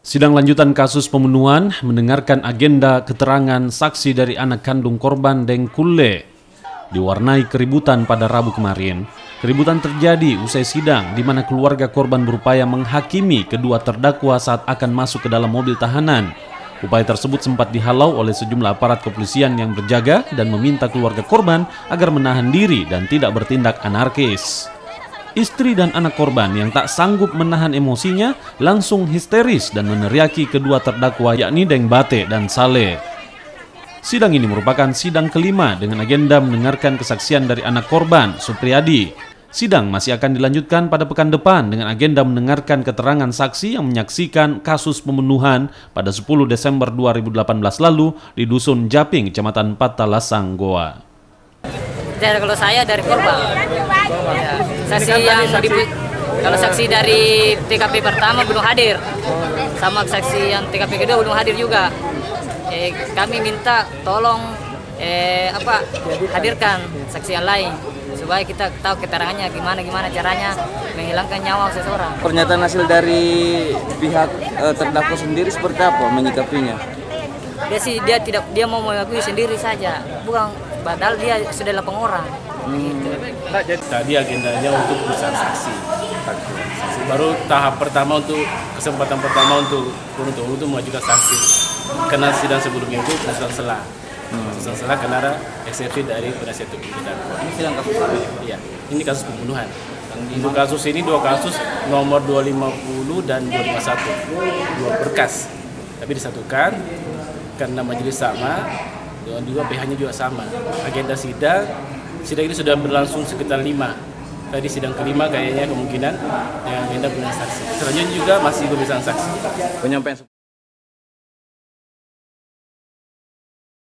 Sidang lanjutan kasus pembunuhan mendengarkan agenda keterangan saksi dari anak kandung korban Deng Kulle. Diwarnai keributan pada Rabu kemarin. Keributan terjadi usai sidang di mana keluarga korban berupaya menghakimi kedua terdakwa saat akan masuk ke dalam mobil tahanan. Upaya tersebut sempat dihalau oleh sejumlah aparat kepolisian yang berjaga dan meminta keluarga korban agar menahan diri dan tidak bertindak anarkis. Istri dan anak korban yang tak sanggup menahan emosinya langsung histeris dan meneriaki kedua terdakwa yakni Deng Bate dan Saleh. Sidang ini merupakan sidang kelima dengan agenda mendengarkan kesaksian dari anak korban, Supriyadi. Sidang masih akan dilanjutkan pada pekan depan dengan agenda mendengarkan keterangan saksi yang menyaksikan kasus pembunuhan pada 10 Desember 2018 lalu di Dusun Japing, Kecamatan Patalasang, Goa. Kalau saya dari korban, ya, saksi yang kalau saksi dari TKP pertama belum hadir, sama saksi yang TKP kedua belum hadir juga. Kami minta tolong hadirkan saksi yang lain supaya kita tahu keterangannya gimana caranya menghilangkan nyawa seseorang. Pernyataan hasil dari pihak terdakwa sendiri seperti apa menyikapinya? Dia mau mengakui sendiri saja, bukan. Padahal dia sudah 8 orang. Gitu. Tadi agendanya untuk pemeriksaan saksi. Baru tahap pertama kesempatan pertama untuk mengajukan saksi. Karena sidang sebelumnya itu putusan selah. Putusan selah karena ada eksepsi dari penasihat hukum terdakwa. Ini sidang kasus apa? Iya, ini kasus pembunuhan. Untuk kasus ini dua kasus nomor 250 dan 251. Dua berkas. Tapi disatukan karena majelis sama. Dan juga pihaknya juga sama. Agenda sidang ini sudah berlangsung sekitar 5. Tadi sidang kelima kayaknya kemungkinan yang agenda pemeriksaan saksi. Selanjutnya juga masih pemeriksaan saksi.